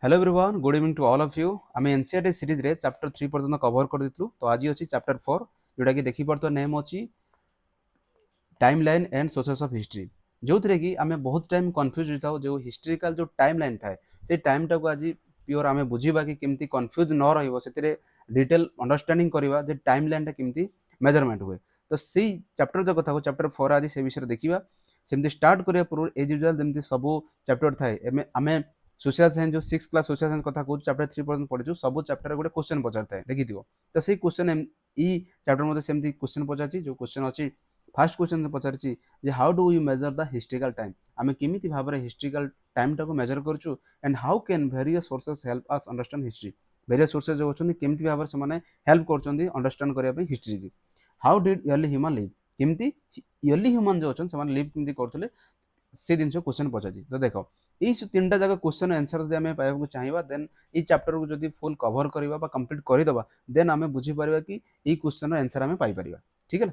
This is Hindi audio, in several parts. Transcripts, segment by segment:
Hello everyone, good evening to all of you. आम एनसीईआरटी सीरीज रे चैप्टर 3 पर्यंत कवर कर देथलु। तो आज अछि चैप्टर 4 जोटा कि देखि परतो नेम अछि timeline and sources of history. जो थरे कि आमे बहुत टाइम कंफ्यूज होताउ जो हिस्ट्रिकल जो टाइमलाइन थाए से टाइम टा को आज प्योर आमे बुझीबा कि केमती कंफ्यूज न रहइबो सेतिरे डिटेल अंडरस्टैंडिंग करबा जे टाइमलाइन टा केमती मेजरमेंट हुए। तो सेही चैप्टर जो कथा को चैप्टर 4 आज से विषय देखिबा। सेमती स्टार्ट करिया पूर्व एज यूजुअल जेमती सब चैप्टर थाए एमे आमे सोशल साइंस जो 6 क्लास सोशल साइंस कथा को चैप्टर 3 पर्यंत पढिछु। सब चैप्टर गोटे क्वेश्चन पचारता है देखिथिबो। तो सेही क्वेश्चन ई चैप्टर मध्ये सेमती क्वेश्चन पचारछि। जो क्वेश्चन अछि फर्स्ट क्वेश्चन पचारछि जे how do you measure the historical time. आमे केमिति भाबरे हिस्टोरिकल टाइम टाको मेजर करछु and how can various sources help us understand history. Various sources जो अछन केमिति भाबरे से माने हेल्प करछन्ती अंडरस्टैंड करिया पे हिस्ट्री की। How did early human live, केमिति अर्ली ह्यूमन जो अछन से माने लिव केमिति करथले से दिन क्वेश्चन पचारछि। तो देखो ये तीन टा जगह क्वेश्चन आंसर जदि आमे पाइबा चाहिबा देन ई चैप्टर को जदि फुल कवर करबा बा कंप्लीट करदबा देन आमे बुझी परबा कि ई क्वेश्चन आंसर आमे पाई परबा। ठीक है।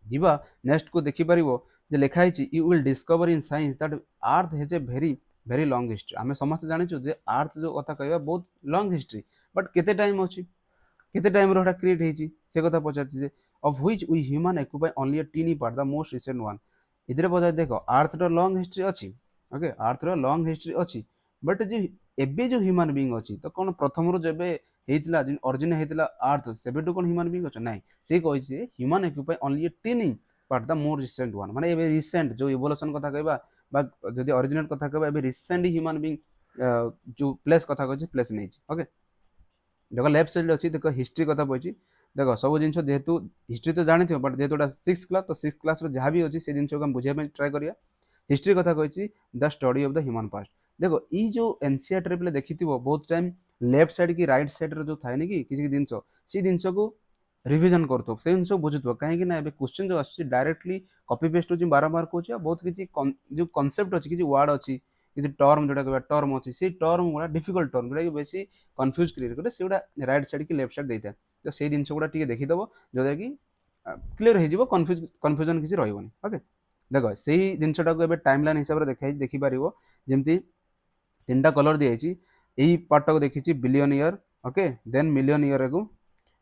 जीवा नेक्स्ट को देखि परिबो जे लिखा है you will discover in science that earth has a very very long history. आमे समस्त जानिछु जे अर्थ जो कथा कहबा बहुत लॉन्ग हिस्ट्री बट केते टाइम अछि केते टाइम रो क्रिएट हेछि से कथा पचारछि जे of which we human occupy only a tiny part the most recent one. इधर पचार देखो अर्थ रो लॉन्ग हिस्ट्री अछि। ओके अर्थ रो लॉन्ग हिस्ट्री अछि बट जे एबे जो ह्यूमन बीइंग अछि तो कोन प्रथम रो जेबे हेतिला जे ओरिजिन हेतिला अर्थ सेबेटु कोन ह्यूमन बीइंग अछि नाही। से कहै छै human occupy only a tiny part the more recent one माने एबे रिसेंट जो इवोल्यूशन कथा कहबा बा जदि ओरिजिनेट कथा कहबा एबे रिसेंट ह्यूमन बीइंग जो प्लेस कथा कहै छै प्लेस नै छै। ओके देखो लेफ्ट साइड अच्छी देख हिस्ट्री कथा पड़ी। देख सब जिन जेहेतु हिस्ट्री तो जानी बट जेहेतु 6 क्लास तो 6 क्लास जहाँ भी अच्छी से जिन को बुझे ट्राए करिया। हिस्ट्री कथा कही the study of the human past. देखो ये जो एनसीईआरटी पे देखी बहुत टाइम लेफ्ट साइड की राइट साइड जो थाए नि कि किसी जिन से जिन को रिविजन कर से जिन बुझुव कहीं क्वेश्चन जो आस डायरेक्टली कॉपी पेस्ट हो बारंबार कहूँ बहुत किसी जो कनसेप्ट अच्छी किसी वार्ड अच्छी किसी टर्म जोटा कह टर्म अच्छी से टर्म गुड़ा डिफिकल्ट टर्म जोटा कि बेसी कन्फ्यूज क्रिएट करे से राइट साइड की लेफ्ट साइड देता है। तो से जिन गुड़ा देखीदेव जोटा कि क्लीयर हो कन्फ्यूजन किसी रही। ओके देख से जिनटा को टाइम लाइन हिसाब से देखिपार जमी तीन टा कलर दिखाई यही पार्ट को देखी billion year. Okay then million year ago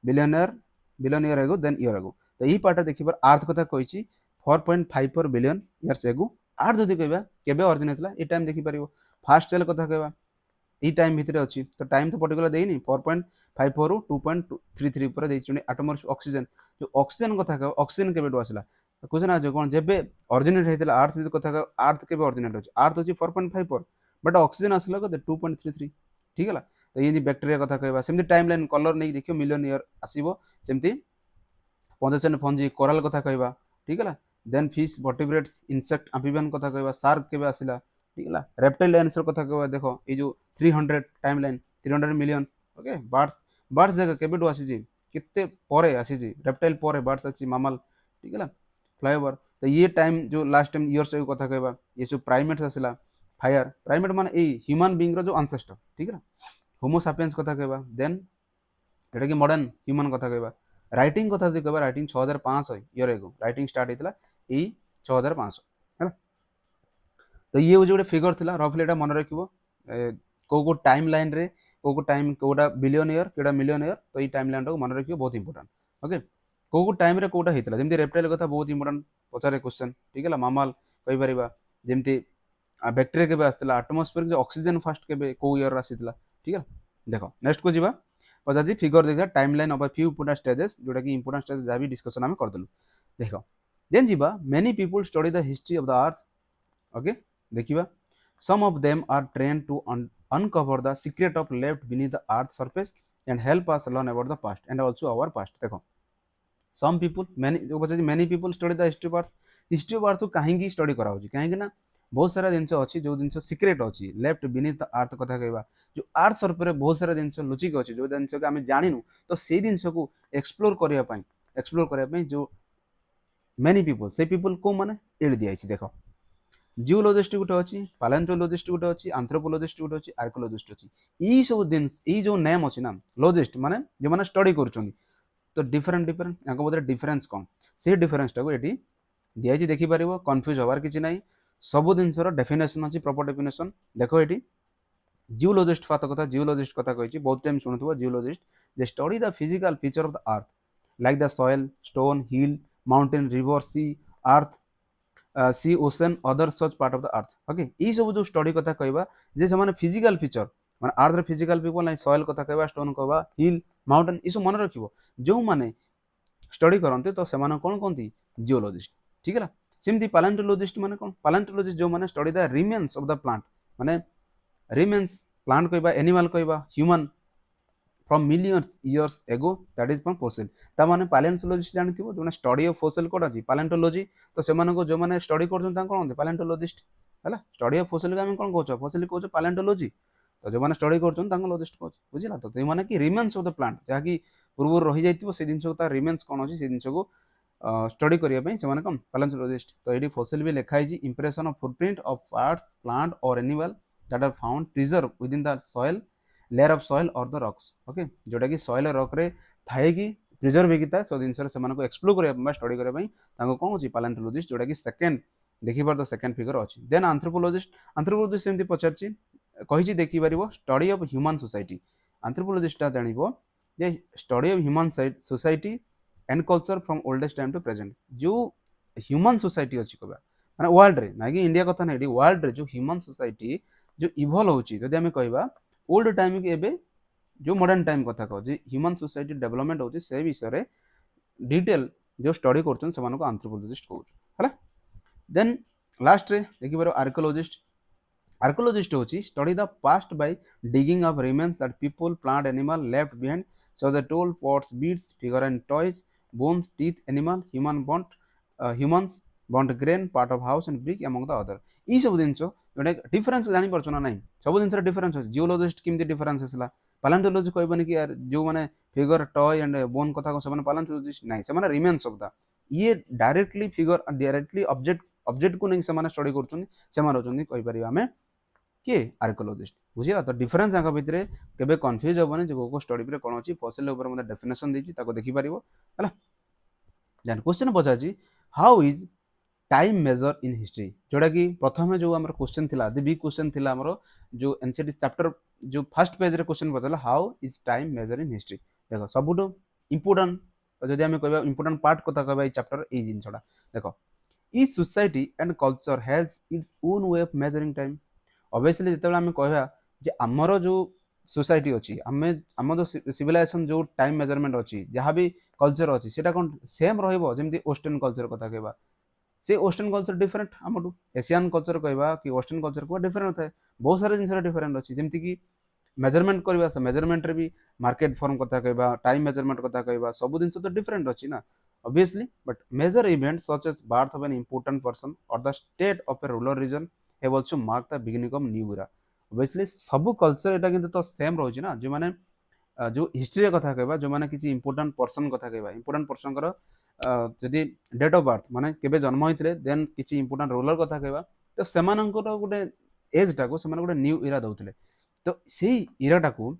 billion year ago then year ago. तो यही पार्ट देखिए अर्थ कथा कही 4.54 बिलियन इयर्स एगो अर्थ जदि कह के ऑरिजिन ये टाइम देखिपार। फास्ट सेल कथा कह ये टाइम भितर अच्छी तो टाइम तो पर्टिकुलर देनी 4.54 रु 2.33 पर आटमर ऑक्सीजन जो ऑक्सीजन कथा कह ऑक्सीजन के आसला क्वेश्चन आज कौन जब ऑरिजिनेट होता अर्थ कथा कह अर्थ के ऑरिजिनेट अच्छी अर्थ अच्छी 4.54 बट ऑक्सीजन आसला कत 2.33। ठीक है। तो ये बैक्टेरिया कथा कहवा सेमती टाइम लाइन कलर नहीं देखियो मिलियन ईयर आसो सेमती पंजेसन फंजी कोराल कथा कहवा। ठीक है। Then fish vertebrates insect amphibian कथा कहवा शार्क के आसला। ठीक है। रेप्टाइल आंसर कथा कहवा देखो ये जो 300 time line 300 million. Okay birds birds देख केबेटू आसी केते परे आसी रेप्टाइल पर बर्ड्स आसी मामल। ठीक है। फ्लाईओवर तो ये टाइम जो लास्ट टाइम ईयर्स कथा कहवा ये जो प्राइमेट्स आसला फायर प्राइमेट मान ह्यूमन बीइंग जो आंसेस्टर। ठीक है। होमो सापियंस कथा कहवा देन जोटा कि मॉडर्न ह्यूमन कथा कहवा राइटिंग कथा जो कहवा writing 6500 year ago writing start होता यही 6500 है। तो ये जो फिगर थी रफली एटा मन रखिबो को टाइम लाइन रे को टाइम कोटा बिलियन ईयर कोटा मिलियन ईयर। तो ये टाइम लाइन को मन रखियो बहुत इंपोर्टेंट। ओके को टाइम रे कोटा होता जमी रेप्टाइल कथा बहुत इंपोर्टेंट पचारे क्वेश्चन। ठीक है। मामल कही पार जमी बैक्टेरिया के आसला आटमोस्फेयर जो ऑक्सीजन फास्ट के को ईयर आसीला। ठीक है। देखो नेक्स्ट को जीवा पचार फिगर देखा time line of few important stages जोटा कि इंपोर्टेंट स्टेज जहाँ भी डिस्कशन आम करदेलु। देखो देन जीवा many people study the history of the earth. Okay देखिबा some of them are trained to uncover the secret of left beneath the earth surface and help us learn about the past and also our past। देखो some people many people study the history of earth को कहीं स्टडी करा कहीं ना बहुत सारा जिन अच्छी जो जिन सिक्रेट अच्छी लेफ्ट बिनीथ द अर्थ कथा कहवा जो अर्थ सर्फे बहुत सारा जिन लुचिक अच्छी जो जिन आम जानू तो से जिन को एक्सप्लोर करने जो मेनी पीपल से पीपल को मैंने एड दिखाई देख जियोलॉजिस्ट गोटे अच्छी पालेंटोलॉजिस्ट गोटे अच्छी आंथ्रोपोलॉजिस्ट गोटे अच्छी आर्कोलॉजिस्ट अच्छी यही सब दिन ये जो नेम अच्छी ना लॉजिस्ट माने जो मैंने स्टडी कर तो डिफरेंट डिफरेंट मध्य डिफरेन्स कौन से डिफरेन्स टाक ये दिखाई देखिपार कन्फ्यूज हबार किसी ना सब जिनसर डेफिनेसन अच्छी प्रॉपर डेफिनेशन देखो ये जियोलॉजिस्ट कथा कही बहुत टाइम शुणुव जियोलॉजिस्ट जे study the physical feature of the earth like the soil stone hill mountain river sea earth sea ocean other such part of the earth okay ये सब जो स्टडी कथा कहवा जे से फिजिकल फीचर माने अर्थ फिजिकल पीपल लाइक सॉइल कथा कहवा स्टोन कहवा हिल माउंटेन ये सब मन रखिबो जो माने स्टडी करते तो से कौन कहते जियोलॉजिस्ट ठीक है सेमती पैलेंटोलॉजिस्ट माने कौन पैलेंटोलॉजिस्ट जो माने study the remains of the plant माने रिमेन्स प्लांट कहवा एनिमल कहवा human from millions years ago that is from fossil ता माने पैलेंटोलॉजिस्ट जानिथिबो जो स्टडी ऑफ फोसिल कोड अछि पैलेंटोलॉजी तो से माने को जो माने स्टडी करछन ता कोन पैलेंटोलॉजिस्ट हला स्टडी ऑफ फोसिल का हम कोन कहछो फोसिल कहछो पैलेंटोलॉजी तो जो माने स्टडी करछन तांको लॉजिस्ट कहछ बुझिला तो माने कि रिमेन्स ऑफ द प्लांट जा कि पूर्व रही जाइथिबो से दिनस को ता रिमेन्स कोन अछि से दिनस को स्टडी करिया पई से माने कोन पैलेंटोलॉजिस्ट तो एडी फोसिल भी लिखा है impression of footprint of parts plant और animal that are found preserve within the soil layer of soil और द रॉक्स ओके जोटा कि सॉइल रॉक रे थाए कि प्रिजर्व हेकी था सो जिनस से मानको एक्सप्लोर करबा स्टडी करबा पई ताको कोन होची पैलेंटोलॉजिस्ट जोटा कि सेकंड देखि बार द सेकंड फिगर अछि देन एंथ्रोपोलॉजिस्ट सेमती पचारची कहिची देखि परिबो study of human society anthropologist ता जानिबो जे study of human society and culture from oldest time to present जो ह्यूमन सोसाइटी अछि कहबा माने वर्ल्ड रे ना कि इंडिया कथा नै वर्ल्ड रे जो ह्यूमन सोसाइटी जो इवॉल्व होची जदि हम कहबा ओल्ड टाइम के एबे जो मॉडर्न टाइम कथा कह ह्यूमन सोसाइटी डेवलपमेंट होची से विषय रे डिटेल जो स्टडी करछन से मानको एंथ्रोपोलॉजिस्ट कहउछ हला देन लास्ट रे देखि बारो आर्कोलॉजिस्ट होची study the past by digging of remains that people plant animal left behind so the tool pots beads figure and toys bones teeth animal humans bond grain part of house and brick among the other ई सब जिनस जोटा डिफरेंस जानी परछ ना नहीं सब जिनस डिफरेंस अछि जियोलॉजिस्ट किमती डिफरेंस हसला पैलेंटोलॉजी कहबनी कि यार जो माने फिगर टॉय एंड बोन कथा को से पैलेंटोलॉजिस्ट नहीं से रिमेन्स ऑफ द ये डायरेक्टली फिगर डायरेक्टली ऑब्जेक्ट को नहीं से स्टडी करछन से होचन कहि परिबा हमें किए आर्कोलॉजिस्ट बुझिला तो डिफरेंस आंका भितरे केबे कंफ्यूज होबनी जो को स्टडी पे कोन अछि फॉसिल ऊपर मते डेफिनेशन देछि ताको देखि परिबो हला देन क्वेश्चन पचाछि how is time measure in history जोटा कि प्रथम जो आम क्वेश्चन थिला द बिग क्वेश्चन थिला हमरो जो एनसीईआरटी चैप्टर जो फर्स्ट पेज रे क्वेश्चन पचाला how is time measure in history देखो सबुटो इंपोर्टेंट जदि हम कहबा इंपोर्टेंट पार्ट कथा कहबा ई चैप्टर ई जिनसडा देखो ई society and culture has its own way of measuring time obviously जेतेबेला हम कहबा जे हमरो जो सोसाइटी अछि हम जो सिविलाइजेशन जो टाइम मेजरमेंट अछि जहाँ भी कल्चर अछि सेटा कोन सेम रहइबो जेमति वेस्टर्न कल्चर कथा कहबा से वेस्टर्न कल्चर डिफरेंट आमठू एशियन कल्चर कहबा कि वेस्टर्न कल्चर को डिफरेंट थाए बहुत सारे जिनस डिफरेंट अछि जेमति कि मेजरमेंट करबा से मेजरमेंट रे भी मार्केट फॉर्म कथा कहबा टाइम मेजरमेंट कथा कहबा सब जिनस तो डिफरेंट अछि ना obviously but major event such as birth of an important person और the state of a rural region have also mark the beginning of new era obviously सब कल्चर एटा किंतु तो सेम रहउछि ना जे माने जो हिस्ट्री कथा कहबा जो माने किछि इंपोर्टेंट पर्सन कथा कहबा इंपोर्टेंट पर्सन कर जदि डेट ऑफ बर्थ माने केबे जन्म होइतले देन किछि इंपोर्टेंट रूलर कथा कहबा तो सेमानंकर गोटे एज टाको सेमान गोटे न्यू इरा दउतले तो सेही इराटा को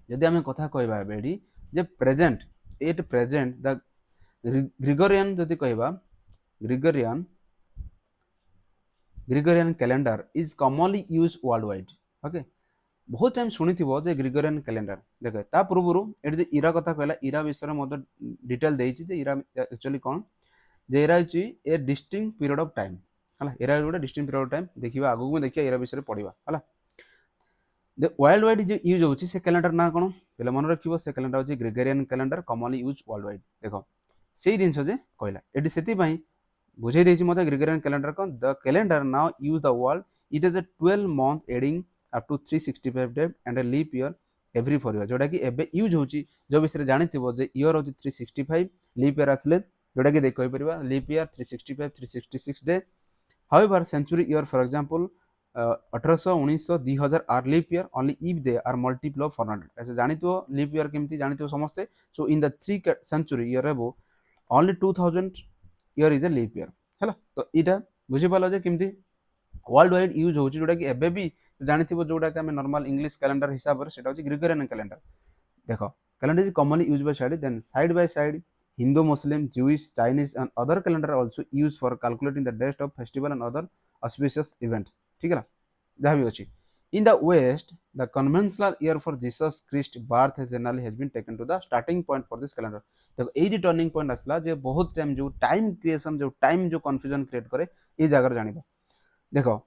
जदि आमे कथा कहबा बेडी जे present at present the Gregorian जदि कहबा Gregorian calendar is commonly use worldwide okay बहुत टाइम शुणी जे ग्रिगोरियन कैलेंडर देख ता पूर्व ये इरा कथा कहला इरा विषय में मत डिटेल देछि जे इरा एक्चुअली कौन जे इरा होची ए डिस्टिंक्ट पीरियड ऑफ टाइम हला इरा गोटे डिस्टिंक्ट पीरियड ऑफ टाइम देखिबा आगु में देखिया इरा विषय पढ़िबा हला the world wide J use होची से कैलेंडर ना कोन पहले मन रखिबो से कैलेंडर होची Gregorian calendar commonly use world wide देखो सेही दिनस जे कहला एडी सेति पई बुझे देछि मते ग्रिगोरियन कैलेंडर कोन the calendar now use the world it is a 12 month adding up to 365 day and a leap year every 4 year जोटा कि एबे यूज होची जो विषय जानिथिबो जे ईयर होची 365 लीप ईयर आसले जोटा कि देख कहि परिबा leap year 365 366 day however century year for example 1800 1900 2000 are leap year only if they are multiple of 400 ऐसे जानिथिबो लीप ईयर केमती जानिथिबो समस्ते so in the 3 century year एबो only 2000 year is a leap year हैला तो इटा बुझि पालो जे केमती वर्ल्ड वाइड यूज होची जोटा कि एबे भी जानिथिबो जोटा कि हम नॉर्मल इंग्लिश कैलेंडर हिसाब से सेटा होची ग्रिगोरियन कैलेंडर देखो calendar is commonly used by side Hindu Muslim Jewish Chinese and other calendar also used for calculating the date of festival and other auspicious events ठीक है जहाँ भी अच्छी In the West, the conventional year for Jesus Christ birth has generally has been taken to the starting point for this calendar. देखो ये टर्निंग पॉइंट आसला जे बहुत टाइम जो टाइम क्रिएशन जो टाइम जो कन्फ्यूजन क्रिएट करे ये जगह जानिबा देखो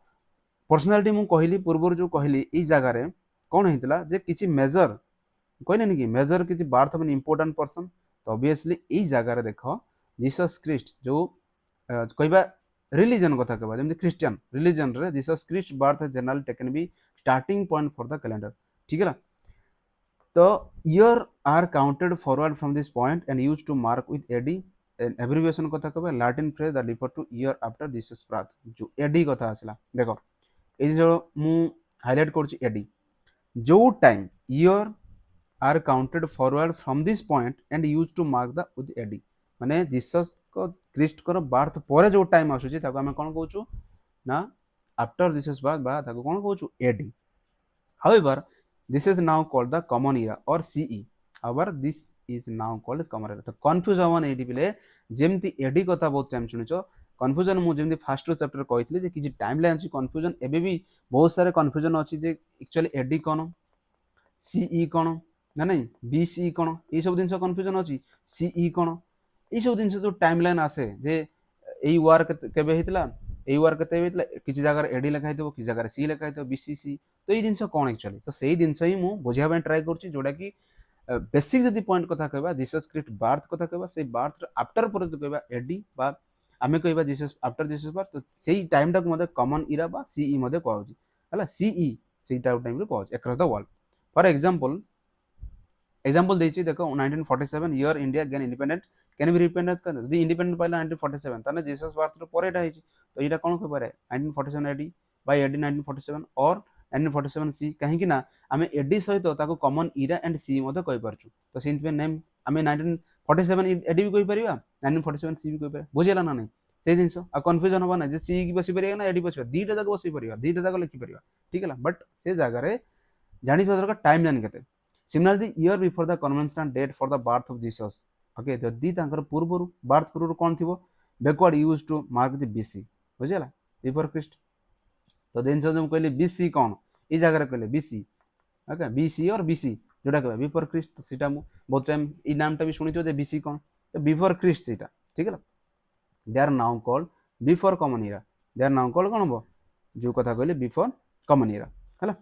पर्सनालिटी मु कहली पूर्व जो कहली ई जगार कौन होता जे किसी मेजर कहले कि मेजर किसी birth of an important person तो ऑब्वियसली ई जगार देख जीसस क्रिस्ट जो कहबा रिलीजन कथा कहबा जेमति क्रिश्चियन रिलीजन रे Jesus Christ birth general taken be starting point for the calendar ठीक है तो year are counted forward from this point and use to mark with AD an abbreviation कथा कहबा Latin phrase that refer to year after Jesus birth जो एडी कथा आसला देखो ए जो मु हाईलाइट करछि एडी जो time year are counted forward from this point and use to mark the with AD माने जीसस को क्रिस्ट को बार्थ पर जो टाइम आसुची ताको आमे कोन कहउछु ना आफ्टर जीसस बार्थ बा ताको कोन कहउछु AD however this is now called the common era और CE however this is now called common era तो कंफ्यूज हवन एडी बिले जेमति एडी कथा बहुत टाइम सुनिचो कन्फ्यूजन मु जेमति फर्स्ट चैप्टर कहितली जे किछि टाइम लाइन अछि कन्फ्यूजन एबे भी बहुत सारे कन्फ्यूजन अछि जे एक्चुअली एडी कोन सीई कोन ना नहीं बीसी कोन ए सब दिन कन्फ्यूजन अछि सीई कोन ये सब जिन जो टाइम लाइन आसे जे यही वार केबे हेतला यही वार केते हेतला किछि जगह एडी लिखा हेतबो किछि जगह सी लिखा हेतबो बीसीसी तो ये जिनस कोन एक्चुअली तो सेही जिनस ही मु बुझिया बे ट्राई करछि जोडा कि बेसिक जदी पॉइंट कथा कहबा जीसस क्रिस्ट बार्थ कथा कहबा से बार्थ आफ्टर पर तो कहबा एडी बा आमे कहबा जीसस आफ्टर जीसस बार्थ तो सेही टाइम टाक मते कॉमन इरा बा सीई मते कहउछि हला सीई सेही टाइम रे कहउछि across the world for example देछि देखो 1947 year India gain independent can be रिपेंडेंस कर दी इंडिपेंडेंट पाइला 1947 ताने जीसस बार्थ रो परेटा हिची तो एटा कोन को पारे 1947 एडी बाय एडी 1947 और 1947 सी कहीं कि ना आमे एडी सहित ताको कॉमन इरा एंड सी मते कहि परछु तो सिंथ पे नेम आमे 1947 एडी भी कहि परिबा 1947 सी भी कहि पारे बुझेला ना नहीं से जिंस आ कंफ्यूजन होबा ना जे सी की बसी परिबा ना एडी बसी दीटा जगह बसी परिबा दीटा जगह लिखि परिबा ठीक है बट से जगह रे जानि दरकार टाइम लाइन केते similarly year before the conventional date for the birth of Jesus okay जदि तांकर पूर्व बार्थ पूर्व कौन थी backward use to mark the BC बुझेला बिफोर क्रिस्ट तो दिन जो कहले बीसी कौन ये जगह कहले बीसी ओके बीसी और बीसी जोटा कह बिफोर क्रिस्ट तो सीटा बहुत टाइम ये नामटा भी शुणी जे बीसी कौन तो बिफोर क्रिस्ट सीटा ठीक है they are now called before common era they are now called कौन हम जो कथा कहले बिफोर कॉमन इरा है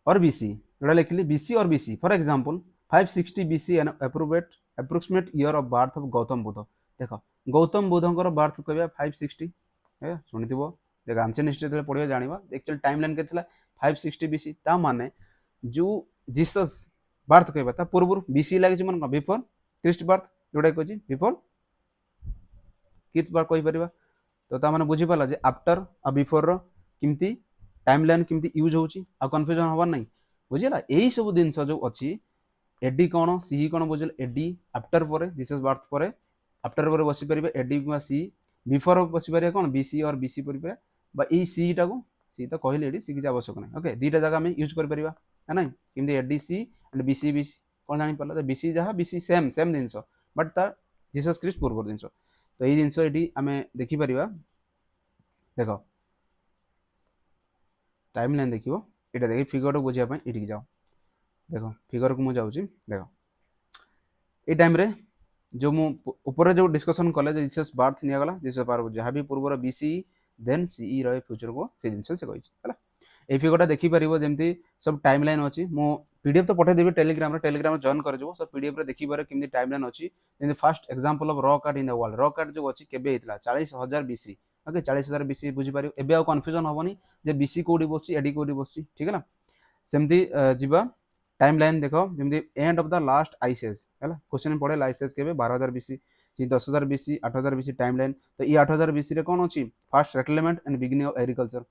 और बीसी जोड़ा लिखली बीसी और BC for example 560 BC N approximate year of birth of Gautam Buddha देख गौतम बुद्धंकर बर्थ कहबा 560 है सुनिथिबो देख एंशिएंट हिस्ट्री तले पढिबा जानिबा एक्चुअल टाइम लाइन केतला 560 बीसी ता माने जो जीसस बर्थ कहबा ता पूर्व बीसी लागि मन बिफोर क्रिस्ट बर्थ जोड़ा कहछि बिफोर कित बार कहि परिबा तो ता माने बुझी पाला जे आफ्टर आ बिफोर रो किमती टाइम लाइन किमती यूज होची आ कंफ्यूजन होबार नहीं बुझिला यही सब जिनस जो अच्छी एडी कौन सी कौन बुझल एडी आफ्टर पर जीसस बार्थ पर आफ्टर पर बसी पारे एडी सी बिफोर बसी पारे कौन बीसी और बीसी पर यही सी टा को सी तो कहले एडी सी किसी आवश्यक नहीं ओके दीटा जगह में यूज कर ना कि AD C and BC B कौन जानी पाला बीसी जहाँ बीसी सेम सेम जिनस बट तार जीसस क्रिस्ट पूर्व जिनस तो यही जिनस ये आम देखिपर देख टाइम लाइन देखो ये देख फिगर को बुझापी ये जाओ देख फिगर को मुझे देख ये टाइम रे जो ऊपर जो डिस्कसन कले जीसस बार्थ निगला जीसस बार्थ जहाँ भी पूर्वर बीसी देन सीई रहे फ्यूचर को से जिन से कही ये फिगरटा देखिपर जमी सब टाइम लाइन अच्छी मु पीडीएफ तो पठेदेवी टेलीग्राम जॉइन कर सब पीडीएफ देखिपर केमती टाइम लाइन अच्छी जमी fast example of rock art in the world rock art जो अच्छी केबे होता 40,000 बीसी ओके 40,000 बीसी बुझीपार एवं आउ कन्फ्यूजन हेनी जे बीसी कौटी बस एडी कौटी बस ठीक है ना सेमती जीवा टाइम लाइन देख जमी end of the last ice ages है क्वेश्चन पड़े लाइसेज के 12,000 BC 10,000 BC 8,000 BC time line तो ये 8,000 बीसी कौन अच्छी first settlement and beginning of agriculture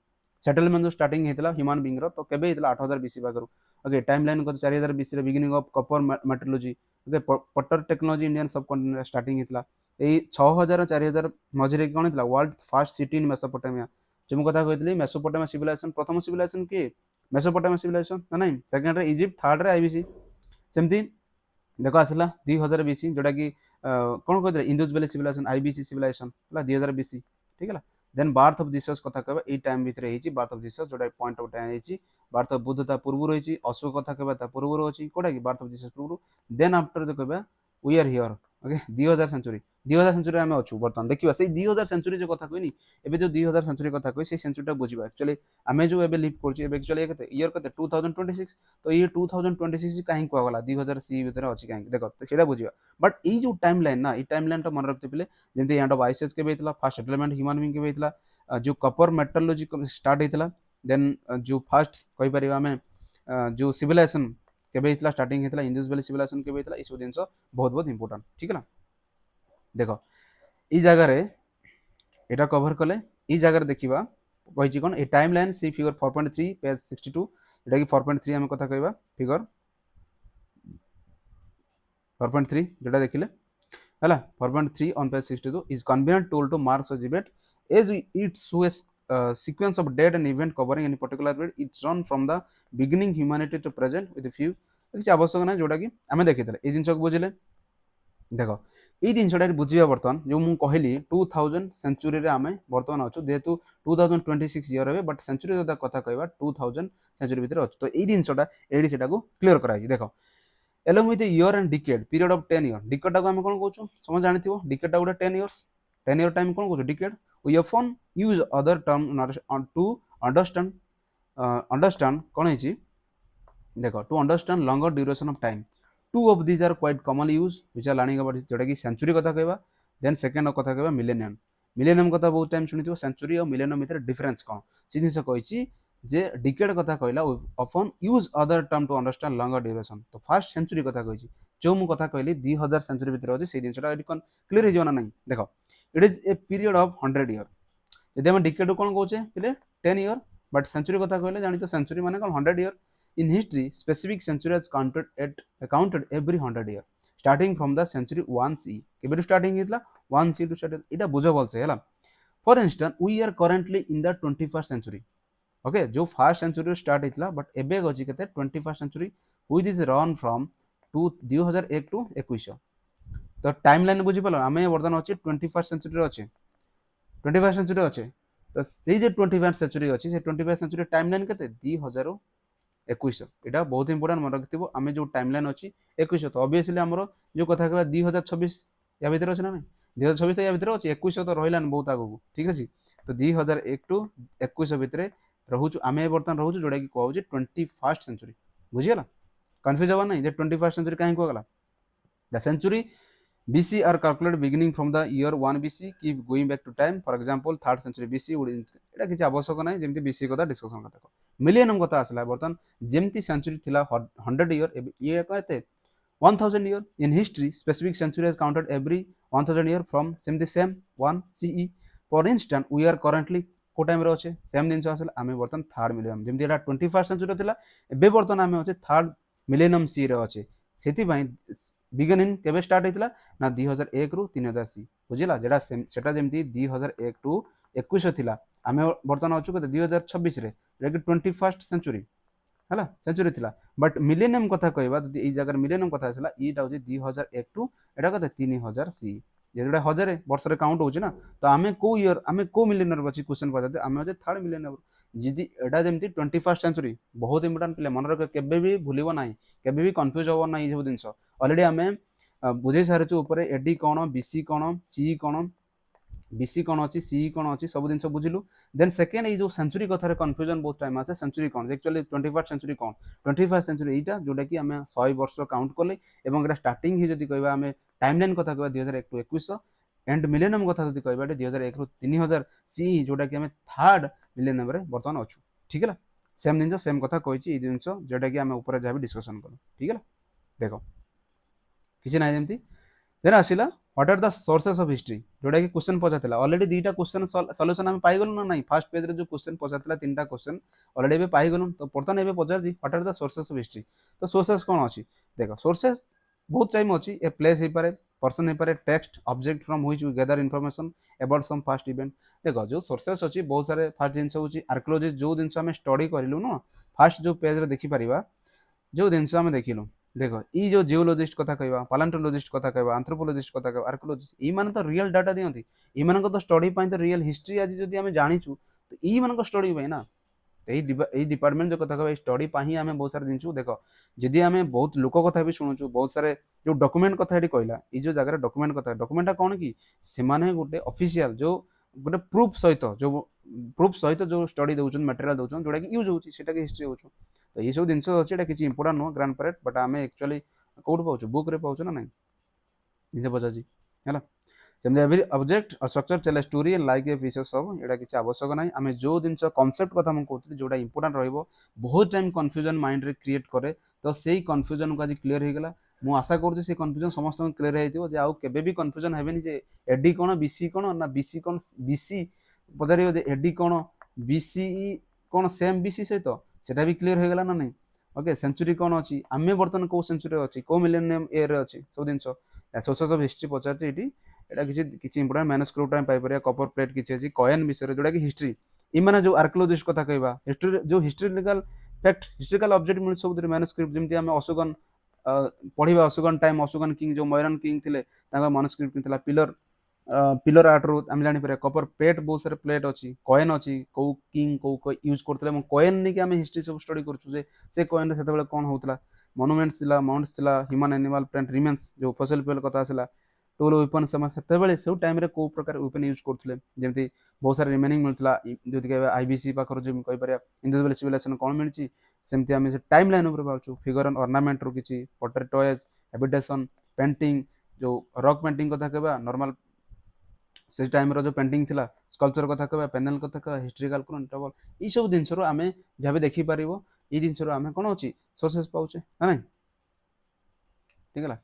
settlement जो स्टार्टिंग होता ह्यूमन बीइंग तो केबे होता 8,000 बीसी पाखर ओके टाइम लाइन कर 4,000 BC beginning of copper metallurgy okay पटर टेक्नोलॉजी इंडियन सबकंटिनेंट स्टार्टिंग होता यही 6,000 4,000 मझे कौन होता world fast city in Mesopotamia जो मुझे कथा कही मेसोपोटामिया सिविलाइजेशन प्रथम सिविलाइजेशन किए मेसोपोटामिया सिविलाइजेशन ना नहीं सेकेंड रे इजिप्ट थर्ड रे आईबीसी सेमती देख आसला 2,000 बीसी जोटा कि कौन कहते Indus valley civilization IBC civilization है 2,000 बीसी ठीक है देन बार्थ ऑफ जीसस कथा कहबा ए टाइम भितर हेची बार्थ ऑफ जीसस जोटा पॉइंट ऑफ टाइम हेची बार्थ ऑफ बुद्ध ता पूर्व रहिची अशोक कथा कहबा ता पूर्व रहिची कोडा की बार्थ ऑफ जीसस पूर्व देन आफ्टर जो कहबा we are here okay 2000 century 2000 century आम अच्छु बर्तमान देखा से 2000 सेंचुरी जो कथा कहनी एबे जो 2000 सेंचुरी कथा कही से सेंचुरीटा बुझा एक्चुअली आम जो एबे लिव करछी एबे एक्चुअली केते ईयर केते 2026 तो ये 2026 कहीं कहगला 2000 सी भितर अच्छी कहीं देख सेटा बुझा बट ये जो टाइम लाइन ना ये टाइम लाइन टा मन रखते पे जमी एंड ऑफ आइस एज के फास्ट सेटलमेंट ह्यूमन बीइंग के जो कपर मेटलॉजी स्टार्ट होता देन जो फास्ट कही पार आम जो सिविलाइजेशन केबे स्टार्टिंग होता इंडस वैली सिविलाइजेशन केबे ये सब जिन बहुत बहुत इंपोर्टेंट ठीक है ना देख ये जगार यहाँ कभर कले ये जगार देखा कही कौन a time line see figure 4.3 page 62 यहाँ कि 4.3 आम कथा कह फिगर 4.3 जोटा देखिले है 4.3 on page 62 is convenient tool to mark such event as it shows sequence of date and event covering any particular period. It's run from the beginning humanity to present with a few କିଛି ଆବଶ୍ୟକ ନାହିଁ ଯୋଉଟା କି ଆମେ ଦେଖିଥିଲେ ଏଇ ଜିନିଷକୁ ବୁଝିଲେ ଦେଖ ଏଇ ଜିନିଷଟା ବୁଝିବା ବର୍ତ୍ତମାନ ଯୋଉ ମୁଁ କହିଲି 2000 ସେଞ୍ଚୁରୀରେ ଆମେ ବର୍ତ୍ତମାନ ଅଛୁ ଯେହେତୁ 2026 ଇୟର ହେବେ ବଟ୍ ସେଞ୍ଚୁରୀ ଯଦି କଥା କହିବା 2000 ସେଞ୍ଚୁରୀ ଭିତରେ ଅଛୁ ତ ଏଇ ଜିନିଷଟା ଏଇଠି ସେଟାକୁ କ୍ଲିୟର କରାଯାଇଛି ଦେଖ along with the year and decade period of 10 year decade टाको हम कोन कहूछु समझ जानिथिबो decade टा गुडा 10 years 10 year time cone कहूछु decade we often use other term to understand कोन हेची देखो to understand longer duration of time two of these are quite commonly use which are learning about जोटा कि सेंचुरी कथा कहबा देन सेकंड कथा कहबा मिलेनियम मिलेनियम कथा बहुत टाइम सुनिथिबो सेंचुरी और मिलेनियम भितर डिफरेंस कोन जिनिस कहिची जे डिकेड कथा कहला often use other term to understand longer duration तो फर्स्ट सेंचुरी कथा कहिची जो मु कथा कहली 2000 सेंचुरी भितर अछि से दिनसटा एडी कोन क्लियर हे जोना नहीं देखो it is a period of 100 year यदि हम डिकेड कोन कहूचे पहिले 10 ईयर बट सेंचुरी कथा कहले जानि तो सेंचुरी माने कोन 100 year in history specific century has counted every 100 year starting from the century 1 CE केबे starting हितला 1 CE to start इटा बुझो बोलसे हला for instance we are currently in the 21st century okay जो फर्स्ट सेंचुरी स्टार्ट हितला बट एबे गछि केते 21st century which is run from 2001 to 21 तो टाइमलाइन बुझी पलो आमे वर्तमान अछि 21st century रे अछि 21st century अछि तो सेई जे 21st century अछि से 21st century टाइमलाइन केते 2000 21 এটা बहुत इंपोर्टेंट मन रखिथिबो आमे जो टाइमलाइन अछि 21 तो ऑब्वियसली हमरो जो कथा कहबा 2026 या भीतर अछि ना नहीं 2026 तो या भीतर अछि 21 तो रहिलान बहुत आगु ठीक अछि तो 2001 टू 21 भीतर रहउछु आमे वर्तमान रहउछु जोडा कि कहउछि 21st सेंचुरी बुझियला कंफ्यूज होबा नहीं जे 21st सेंचुरी काहे कहगला the century BC are calculated beginning from the year 1 BC keep going back to time for example 3rd century BC एटा किछि आवश्यक नाही जेमति BC कथा डिस्कशन कथा मिलियनम कथा आसला बर्तन जेमति सेंचुरी थिला 100 ईयर ये कहते 1000 year in history specific century has counted every 1000 year from same the same 1 CE for instance we are currently को टाइम रे अछि सेम दिन आसला आमे बर्तन 3rd मिलियन जेमति एटा 21st सेंचुरी थिला एबे बर्तन आमे अछि 3rd मिलियनम सी रे अछि सेति भाई बिगिनिंग केबे स्टार्ट होइतला ना 2001 रु 3000 सी बुझिला जेडा सेटा जेमति 2001 टू 21 थिला आमे बर्तन अछु के 2026 रे जेकी 21st सेंचुरी हला सेंचुरी थिला बट मिलेनियम कथा कहबा जदि ए जगह मिलेनियम कथा आसला इटा होची 2001 टू एटा कते 3000 सी जेडा 1000 वर्ष रे काउंट होची ना तो आमे को ईयर आमे को मिलेनियर बची क्वेश्चन पजाते आमे होचे 3rd मिलेनियर जिदि एटा जेमति 21st सेंचुरी बहुत इंपोर्टेंट पिले मन रख केबे भी भूलिबो नाही केबे भी कंफ्यूज होबो नाही जे दिनस ऑलरेडी आमे बुझे सारछु ऊपर एडी कोन बीसी कोन सी कोन बीसी कोन अछि सी कोन अछि सब दिन सब बुझिलु देन सेकंड ए जो सेंचुरी कथारे कंफ्यूजन बहुत टाइम आसे सेंचुरी कोन एक्चुअली 21st सेंचुरी कोन 21st सेंचुरी एटा जोटा कि हमें 100 वर्ष काउंट करले एवं एटा स्टार्टिंग ही जदी कहबा हमें टाइमलाइन कथा कहबा 2001 टू 21 एंड मिलेनियम कथा जदी कहबा 2001 रु 3000 सी जोटा कि हमें 3rd मिलेनियम रे वर्तमान अछु ठीक है सेम दिन सेम कथा कहिछि ए दिन जोटा कि हमें ऊपर जाबी डिस्कशन करू ठीक है देखो किसी ना जमती देन आसिला what are the sources of history जोटा कि क्वेश्चन पचातला ऑलरेडी दीटा क्वेश्चन सॉल्यूशन हम पाई गलु ना नहीं फर्स्ट पेज रे जो क्वेश्चन पचातला तीनटा क्वेश्चन ऑलरेडी बे पाई गलु तो परतन एबे पचार जी what are the sources of history तो सोर्सेस कोन अछि देखो सोर्सेस बहुत टाइम अछि ए प्लेस हे पारे पर्सन हे पारे text object from which we gather information about some past event देखो जो सोर्सेस अछि बहुत सारे फर्स्ट जिंस होछि आर्कियोलॉजी जो दिन हम स्टडी करिलु न फर्स्ट जो पेज रे देखि परिबा जो दिन हम देखिलु देख ई जो जियोलॉजिस्ट कथा कहवा पालांटोलॉजिस्ट कथा कहवा एंथ्रोपोलॉजिस्ट कथा कहवा आर्कोलॉजिस्ट ई माने तो रियल डाटा दियंती ई मानक तो स्टडी पई तो रियल हिस्ट्री आज जदी हमें जानिचु तो ई मानक स्टडी पई ना यही डिपार्टमेंट जो कथा कहवा स्टडी पई ही हमें बहुत सारे जिनिस देख जदि हमें बहुत लोक कथा भी शुणुचु बहुत सारे जो डॉक्यूमेंट कथा एठी कहला ई जो जगह डॉक्यूमेंट कथा डॉक्यूमेंट कौन कि से माने गोटे ऑफिशियल जो गोटे प्रूफ सहित जो स्टडी दउछन मटेरियल दउछन जोटा कि यूज होची सेटा कि हिस्ट्री होछु तो ये सब जिनस अच्छे एटा किसी इंपोर्टेंट नुह ग्रांड पैरेड बट आम एक्चुअली कौट पाऊँ बुक रे पाऊँ ना ना निजे पचाची है जमी एवरी ऑब्जेक्ट और structure tell story and like a pieces of एटा किसी आवश्यक ना आम जो जिन कॉन्सेप्ट कथा मुझे कहती जोटा इंपोर्टेंट रहिबो बहुत टाइम कन्फ्यूजन माइंड रे क्रिएट करे तो सही कन्फ्यूजन को आज क्लीयर हो गला मु आशा करुँच से कन्फ्यूजन समस्त क्लीयर हो आउ केबे भी कन्फ्यूजन हेनी जे एडी कौन बीसी कौन ना बीसी कौन बीसी पचार एडी कौन बीसी कौन सेम बीसी सहित सेटा भी क्लीयर हो गला ना नहीं ओके सेंचुरी कौन अच्छी आम बर्तमान कौ सेंचुरी अच्छी कौ मिलेनियम ईयर अच्छी सब जिन सोर्सेस ऑफ हिस्ट्री पचार एटा किसी इंपोर्टेंट मैनस्क्रिप्ट टाइम पाइपर कपर प्लेट किसी अच्छी कॉइन विषय जोटा कि हिस्ट्री इमाने जो आर्कियोलॉजिस्ट कथा कहवा हिस्ट्री जो हिस्टोरिकल फैक्ट हिस्टोरिकल ऑब्जेक्ट मिल सब मैनस्क्रिप्ट जमी आम अशोकन पढ़ा अशोकन टाइम अशोकन किंग जो मयूरन किंग थे मैनस्क्रिप्ट मिलता पिलर पिलर आर्ट रू आम जापर कपर प्लेट बहुत सारे प्लेट अच्छी कॉइन अच्छी कौ किंग कौ यूज करते कॉइन नहीं आम हिस्ट्री सब स्टडी करुँ से कॉइन से कौन होता monuments mounds human animal plant remains जो फसिल फ्यूएल कथा आसला टूल वेपन से सब टाइम कौ प्रकार वेपन यूज करते जमी बहुत सारे रिमेनिंग मिलता जो कह आईबीसी पाखर जो कहीपर इंडिविजुअल सिविलाइजेशन कौन मिली सेमती आम टाइम लाइन पाचु फिगर एंड ऑर्नामेंट रू किसी पोर्ट्रेट टॉयज हैबिटेशन पेंटिंग जो रॉक पेंटिंग कथा कहवा नॉर्मल से टाइम जो पेंटिंग थिला स्कल्पचर कथा कहवा पैनल कथा कहवा हिस्ट्रिकल टबल ये सब जिनस आम जहाँ भी देखिपर ये जिनस आम कौन अच्छी सोर्सेस पाचे ना नहीं ठीक है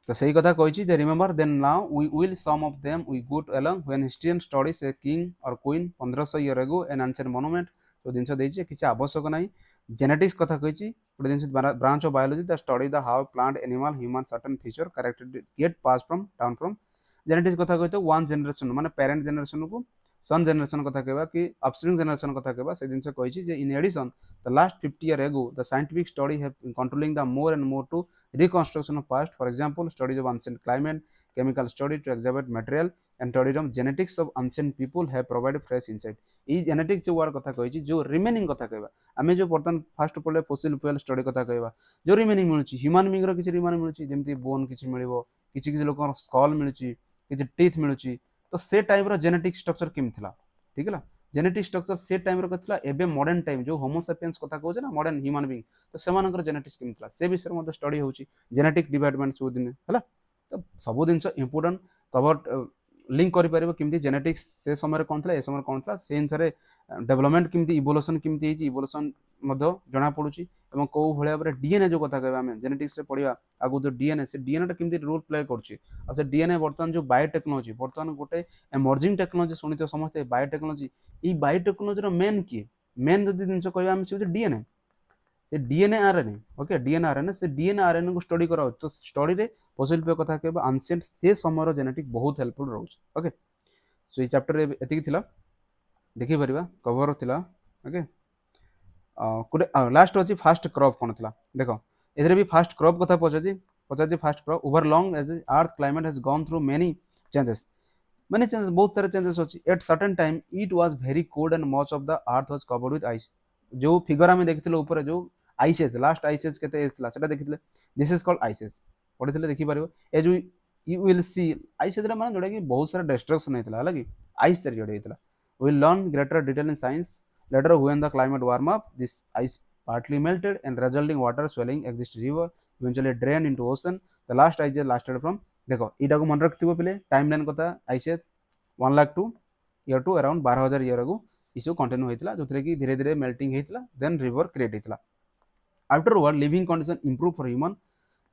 तो सही कथा कही remember then now we will some of them we go along when historian studies a king और queen 1500 year ago an ancient monument तो जिनस देछि किछि आवश्यक नाही जेनेटिक्स कथा कही गोटे जिन branch of biology the study the how plant animal human certain feature character get pass from down from genetics कथा कही तो वन जनरेशन माने पेरेंट जनरेशन को सन जनरेशन कथा कहवा कि अपस्ट्रीम जनरेशन कथा कहवा से जिनस कही in addition the last 50 year ago the scientific study have controlling the more and more to reconstruction of past for example studies of ancient climate chemical study to exhibit material and study of genetics of ancient people have provided fresh insight E genetics जो वार कथा कही जो रिमेनिंग कथा कहवा आम जो बर्तमान फास्ट पढ़े फसिल फ्यूएल स्टडी कथा कहवा जो रिमेनिंग मिलूँ ह्यूमन बींग किसी रिमेनिंग मिलूँ जमी बोन किसी मिल किसी लोक स्कल मिलूँ किसी टीथ मिलूँ तो से टाइप जेनेटिक स्ट्रक्चर केमी था ठीक है जेनेटिक स्ट्रक्चर से टाइम रहा एवं मॉडर्न टाइम जो होमोसेपियंस कथा कहूँ ना मॉडर्न ह्यूमन बींग तो से जेनेटिक्स केमी था से विषय में स्टडी हो जेनेटिक डिपार्टमेंट सब दिन है तो सब जिन इंपोर्टाट कवर लिंक करें जेनेटिक्स से समय कौन था ए समय कौन था से अनुसार डेवलपमेंट केमती इवोल्यूशन केमती इवोल्यूशन जना पड़ी और कौ भाई डीएनए जो कथा कहवा आम जेनेटिक्स पढ़ा आगु जो डीएनए से डीएनए केमती रोल प्ले कर डीएनए बर्तमान जो बायोटेक्नोलॉजी बर्तमान गोटे एमर्जिंग टेक्नोलॉजी शुणी समस्ते बायोटेक्नोलॉजी ये बायोटेक्नोलॉजी मेन किए मेन जो जिन कह से डीएनए से DNA RNA okay DNA RNA से डीएनए आरएनए को स्टडी करा तो स्टडी रे फसिल पे कथा कहबा एंशिएंट से समय जेनेटिक बहुत हेल्पफुल रोज ओके सो ये चैप्टर एतिक थिला देखि परिबा कवर थिला ओके गोटे लास्ट अच्छी फास्ट क्रॉप कौन था देखो एथरे भी फास्ट क्रॉप कथा पचार first crop over long age earth climate has gone through many changes बहुत सारे चेंजेस अच्छी at certain time it was very cold and much of the earth was covered with ice जो फिगर आम देखते ऊपर जो आइसेज लास्ट आइसेज केते एज था देखी दिस इज कॉल्ड आइसेज पढ़ी देखिपर ए जो यू विल सी आइसेज माने जोटा कि बहुत सारा डिस्ट्रक्शन होता है कि आइस चारिजोड़े होता will learn greater detail in science later when the climate warm up this ice partly melted and resulting water swelling exist river eventually drained into ocean the last ice lasted from देखो इटा को मन रखिथिबो पिले टाइमलाइन कथा ice ages 1 lakh to year to around 12000 year ago इशू कंटिन्यू होइतला जोथरे कि धीरे धीरे मेल्टिंग होइतला देन रिवर क्रिएट होइतला afterward living condition improve for human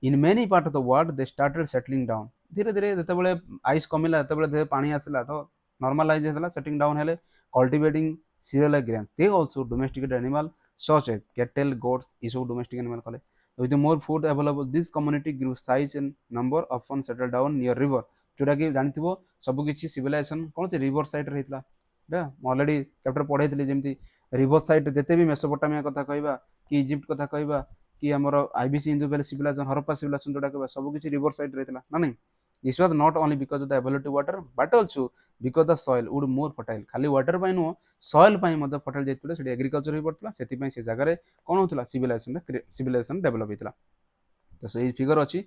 in many part of the world they started settling down धीरे धीरे जेतेबेले आइस कमिला जेतेबेले धीरे पानी आसिला तो नॉर्मलाइज होइतला सेटिंग डाउन हेले cultivating cereal grains they also domesticated animal such as cattle goats is domestic animal kale with more food available this community grew size and number often settled down near river जोटा कि जानथिबो सब किछि सिविलाइजेशन कोन थे रिवर साइड रे हितला बे ऑलरेडी चैप्टर पढैतली जेमति रिवर साइड जते भी मेसोपोटामिया कथा कहबा कि इजिप्ट कथा कहबा कि हमर IBC Indus valley civilization Harappa civilization जोटा कहबा सब किछि रिवर साइड रे थिला ना नहीं. This was not only because of the availability water but also because the soil would more fertile. खाली वाटर पाई नो सॉइल पाई मध्य फर्टाइल जेतले सेठी एग्रीकल्चर ही पड़तला सेति पाई से जगह रे कोन होतला सिविलाइजेशन डेवलप हेतला. तो सही फिगर अछि.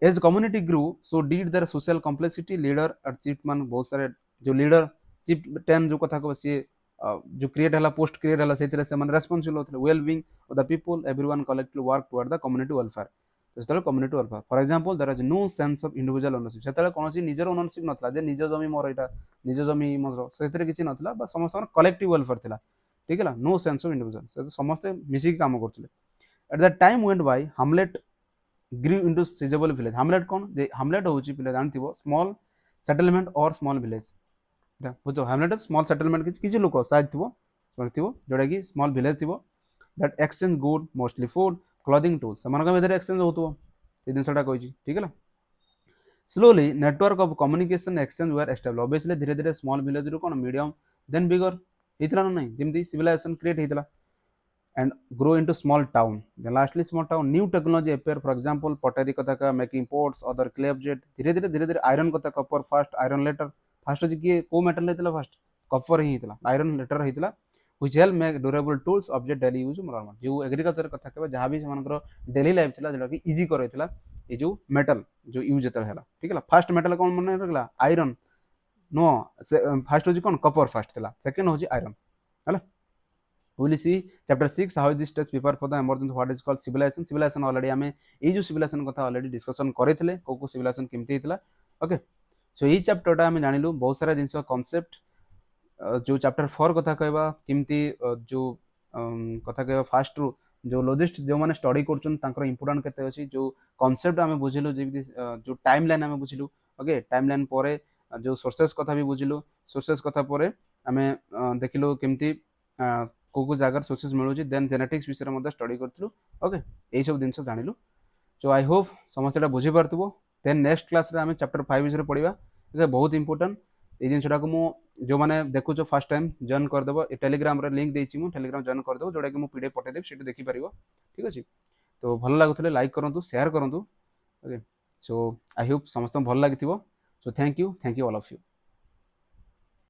As community grew so did their social complexity leader और चीफ मान बहुत सारे जो लीडर चीफ 10 जो कथा को सी जो क्रिएट हला पोस्ट क्रिएट हला सेतिरे से मन रेस्पोंसिबल होतले well being of the people everyone collectively work toward the community welfare. तो सेतले community welfare for example there is no sense of individual ownership. सेतले कोनोसी निजर ओनरशिप नथला जे निज जमी मोर एटा निज जमी मोर सेतिरे किछि नथला बस समस्त कलेक्टिव वेलफेयर थिला. ठीक है नो सेंस ऑफ इंडिविजुअल से समस्त मिसी काम करथले. At the time went by hamlet grew into sizeable village. Hamlet कौन जे हामलेट होची पिले जानथिबो स्मॉल सेटलमेंट और स्मॉल विलेज. बुझो हामलेट स्मॉल सेटलमेंट किछि लोक साइज थिबो करथिबो जोडा कि स्मॉल विलेज थिबो that exchange good mostly food clothing tools समान का भीतर एक्सचेंज होतबो ए दिनसटा कहिछि. ठीक है slowly network of communication exchange were establish. Obviously धीरे धीरे स्मॉल विलेज रु कोन मीडियम देन बिगर हेतला ना नहीं जेमति सिविलाइजेशन क्रिएट हेतला and grow into small town. Then lastly small town new technology appear, for example pottery kata ka making pots other clay object. धीरे धीरे iron kata copper first iron later first होची कि को मेटल हेतला फर्स्ट कॉपर ही हेतला आयरन लेटर हेतला which help make durable tools object daily use normal जो एग्रीकल्चर कथा कहबा जहां भी समानकर डेली लाइफ थिला जेटा कि इजी करैतला ए जो मेटल जो यूज हेतला हैला. ठीक है फर्स्ट मेटल कोन मन रखला आयरन नो फर्स्ट होची कोन कॉपर फर्स्ट थिला सेकंड होची आयरन हैला. We will see chapter 6 how this steps prepare for the emergence what is called civilization. Civilization already हमें ये जो civilization कथा already discussion करैथिले को civilization केमती हेतला. ओके सो ये चैप्टर टा हमें जानिलु बहुत सारा जिंस कांसेप्ट जो चैप्टर 4 कथा कहबा केमती जो कथा कहबा फास्ट रु जो लॉजिस्ट जो माने स्टडी करछन तांकर इंपोर्टेंट केते अछि जो कांसेप्ट हमें बुझिलु जो टाइमलाइन हमें बुझिलु. ओके टाइमलाइन परे जो सोर्सेस कथा भी बुझिलु सोर्सेस कथा परे हमें देखिलु केमती को जगार सोर्सेस मिलूँ देन जेनेटिक्स विषय में स्टडी करूँ. ओके यही सब जिन जानिलु. सो आई होप समस्त बुझीपार. देन नेक्स्ट क्लास रे हमें चैप्टर 5 विषय पढ़ा. बहुत इंपोर्टेंट ये जिनटा को जो मैंने देखुच फर्स्ट टाइम जॉइन करदेव टेलीग्राम रे लिंक देछि मु टेलीग्राम जॉइन करदेव जोटा कि मु पीडीएफ पठेदेव से देखि पारिबो. ठीक अछि तो भल लागुतले लाइक करंतु शेयर करंतु. ओके सो आई होप समस्त भल लागिथिबो. So thank you all of you.